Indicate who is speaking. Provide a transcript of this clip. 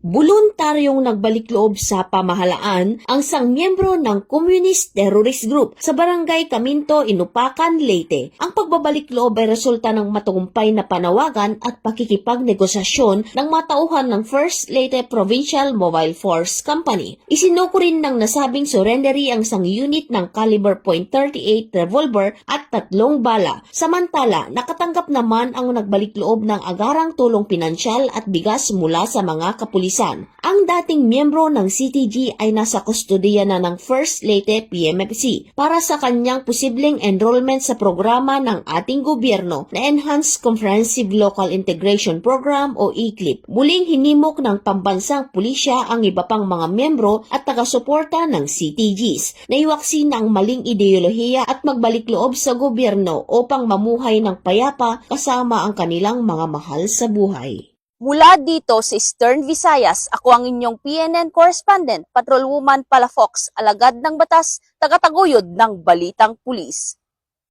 Speaker 1: Voluntaryong nagbalik loob sa pamahalaan ang sang miyembro ng Communist Terrorist Group sa Barangay Caminto, Inupacan, Leyte. Ang pagbabalik loob ay resulta ng matagumpay na panawagan at pakikipagnegosasyon ng matauhan ng First Leyte Provincial Mobile Force Company. Isinuko rin ng nasabing surrendery ang sang unit ng caliber .38 revolver at 3 bala. Samantala, nakatanggap naman ang nagbalik loob ng agarang tulong pinansyal at bigas mula sa mga kapulisan. Ang dating miyembro ng CTG ay nasa kustodiya na ng First Leyte PMFC para sa kanyang posibleng enrollment sa programa ng ating gobyerno na Enhanced Comprehensive Local Integration Program o ECLIP. Muling hinimok ng pambansang pulisya ang iba pang mga miyembro at taga-suporta ng CTGs na iwaksin ang maling ideolohiya at magbalik loob sa gobyerno upang mamuhay ng payapa kasama ang kanilang mga mahal sa buhay.
Speaker 2: Mula dito sa Eastern Visayas, ako ang inyong PNN correspondent, Patrolwoman Palafox, alagad ng batas, tagataguyod ng Balitang Pulis.